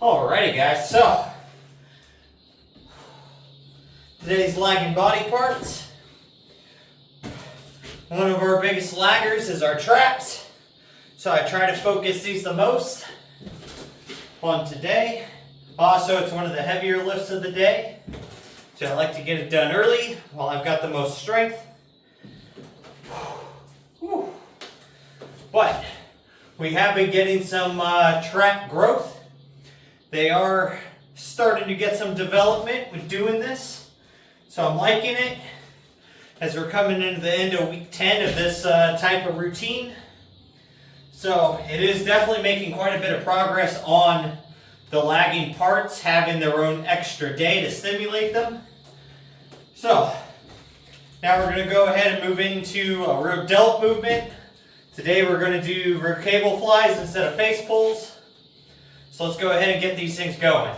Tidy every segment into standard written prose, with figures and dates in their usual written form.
Alrighty guys, so today's lagging body parts. One of our biggest laggers is our traps. So I try to focus these the most on today. Also, it's one of the heavier lifts of the day. So I like to get it done early while I've got the most strength. But we have been getting some trap growth. They are starting to get some development with doing this. So I'm liking it as we're coming into the end of week 10 of this type of routine. So it is definitely making quite a bit of progress on the lagging parts having their own extra day to stimulate them. So now we're going to go ahead and move into a row delt movement. Today we're going to do row cable flies instead of face pulls. So let's go ahead and get these things going.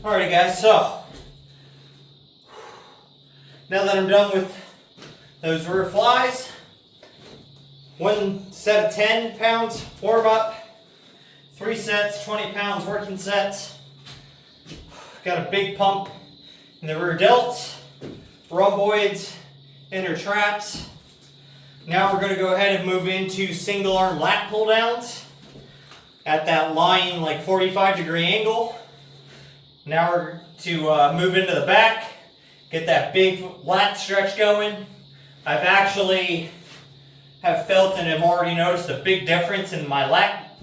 Alrighty guys, so now that I'm done with those rear flies, one set of 10 pounds warm up, 3 sets, 20 pounds working sets. Got a big pump in the rear delts, rhomboids, inner traps. Now we're going to go ahead and move into single arm lat pull downs at that lying like 45-degree angle. Now we're to move into the back, get that big lat stretch going. I've actually have felt and have already noticed a big difference in my lat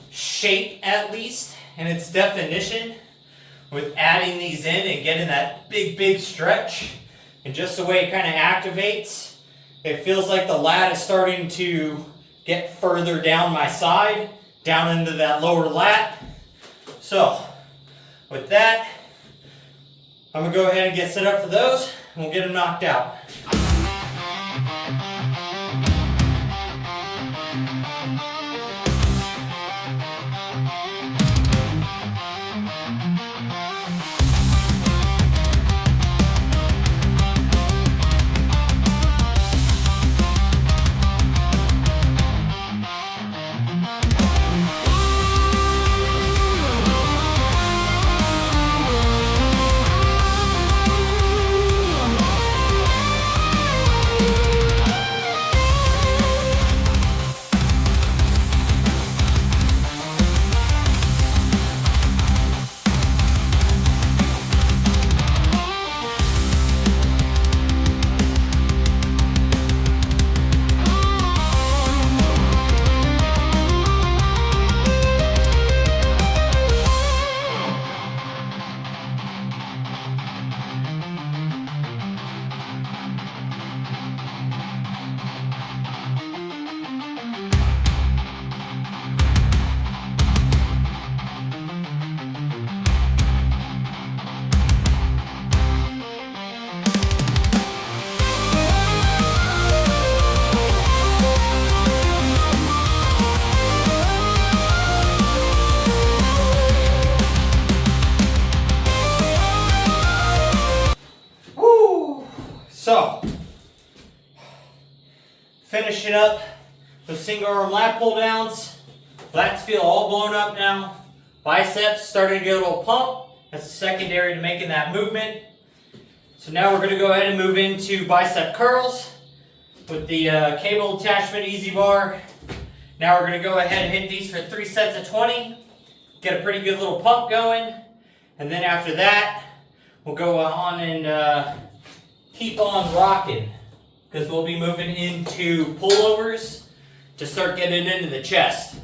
shape at least, and its definition with adding these in and getting that big stretch. And just the way it kind of activates, it feels like the lat is starting to get further down my side, down into that lower lat. So with that, I'm going to go ahead and get set up for those, and we'll get them knocked out. So, finishing up those single arm lat pull downs. Lats feel all blown up now. Biceps starting to get a little pump. That's secondary to making that movement. So now we're going to go ahead and move into bicep curls with the cable attachment easy bar. Now we're going to go ahead and hit these for 3 sets of 20. Get a pretty good little pump going. And then after that, we'll go on and keep on rocking, because we'll be moving into pullovers to start getting into the chest.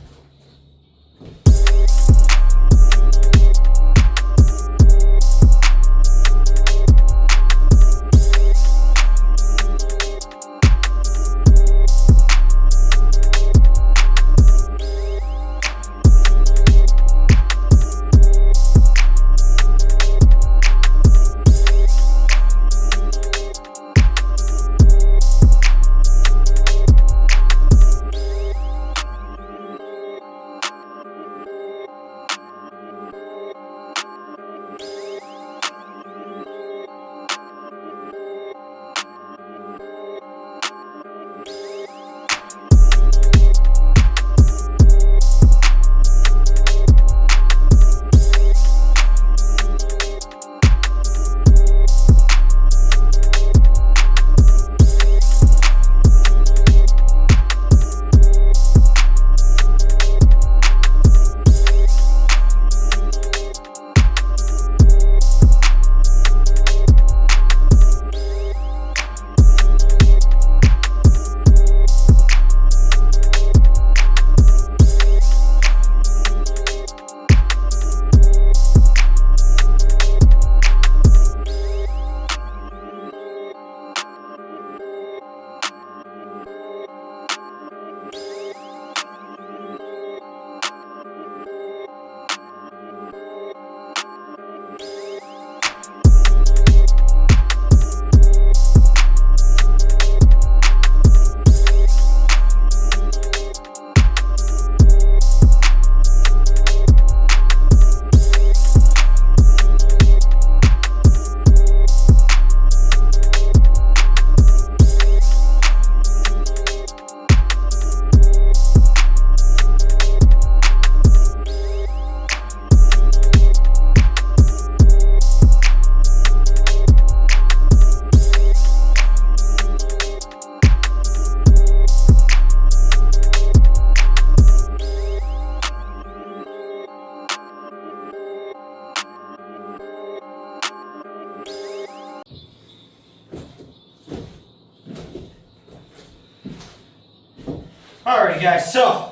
Alrighty guys, so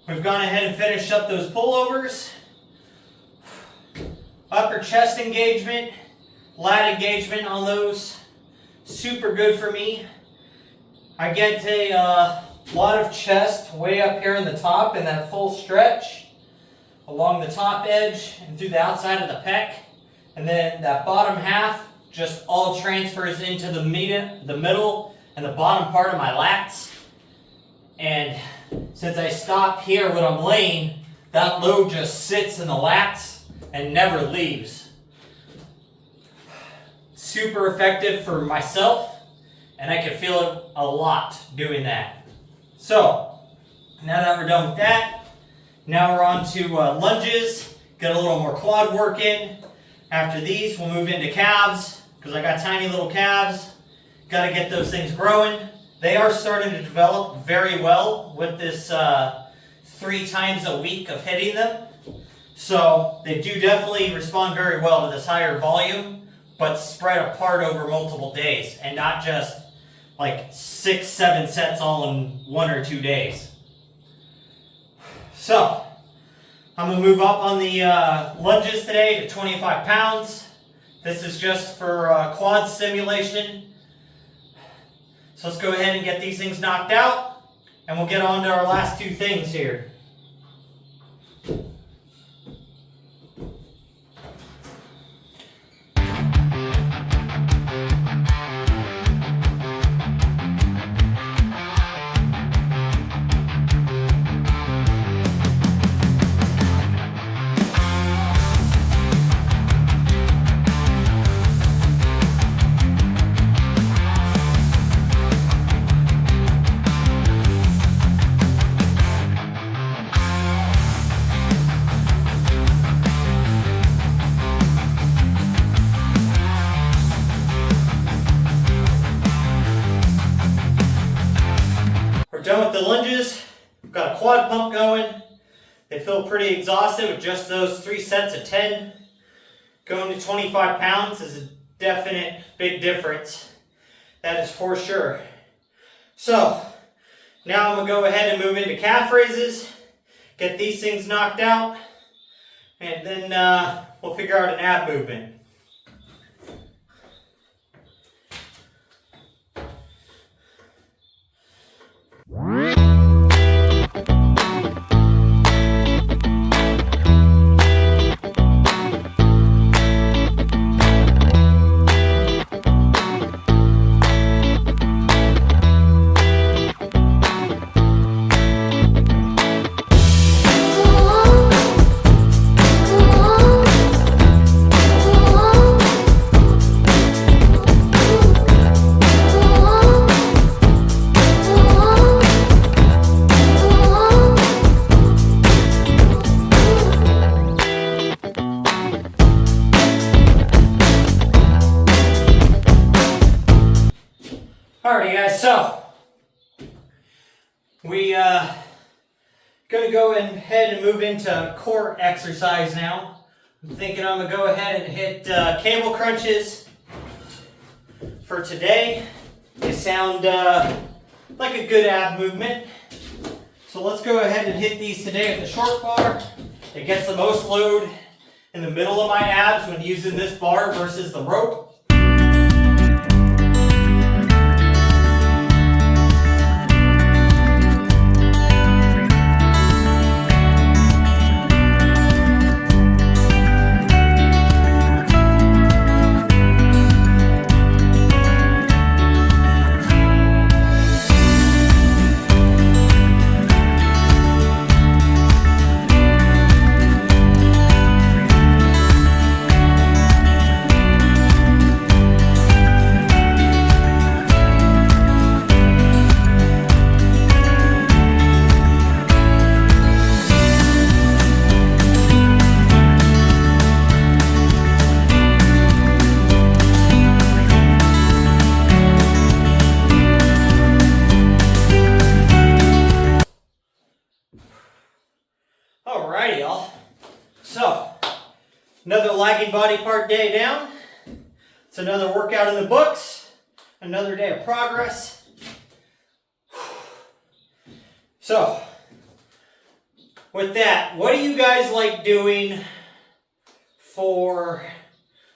we've gone ahead and finished up those pullovers. Upper chest engagement, lat engagement on those, super good for me. I get a lot of chest way up here in the top in that full stretch along the top edge and through the outside of the pec, and then that bottom half just all transfers into the middle and the bottom part of my lats. And since I stop here when I'm laying, that load just sits in the lats and never leaves. Super effective for myself, and I can feel it a lot doing that. So, now that we're done with that, now we're on to lunges, get a little more quad work in. After these, we'll move into calves, because I got tiny little calves. Got to get those things growing. They are starting to develop very well with this 3 times a week of hitting them. So they do definitely respond very well to this higher volume, but spread apart over multiple days and not just like 6, 7 sets all in 1 or 2 days. So I'm going to move up on the lunges today to 25 pounds. This is just for quad stimulation. So let's go ahead and get these things knocked out, and we'll get on to our last 2 things here. quad pump going. They feel pretty exhausted with just those 3 sets of 10. Going to 25 pounds is a definite big difference. That is for sure. So, now I'm going to go ahead and move into calf raises. Get these things knocked out. And then we'll figure out an ab movement. Alrighty guys, so we gonna go ahead and move into core exercise now. I'm thinking I'm gonna go ahead and hit cable crunches for today. They sound like a good ab movement. So let's go ahead and hit these today with the short bar. It gets the most load in the middle of my abs when using this bar versus the rope. Alrighty, y'all. So, another lagging body part day down. It's another workout in the books. Another day of progress. So, with that, what do you guys like doing for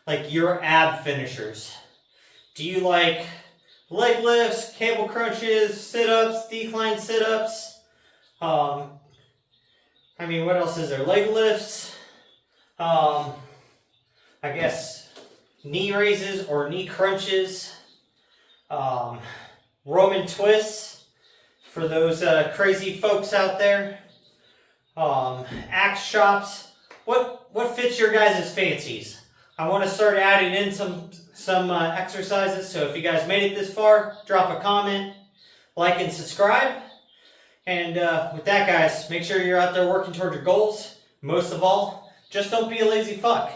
like your ab finishers? Do you like leg lifts, cable crunches, sit-ups, decline sit-ups? I mean, what else is there? Leg lifts, I guess knee raises or knee crunches, Roman twists for those crazy folks out there, axe chops. What fits your guys' fancies? I want to start adding in some exercises, so if you guys made it this far, drop a comment, like, and subscribe. And with that, guys, make sure you're out there working toward your goals. Most of all, just don't be a lazy fuck.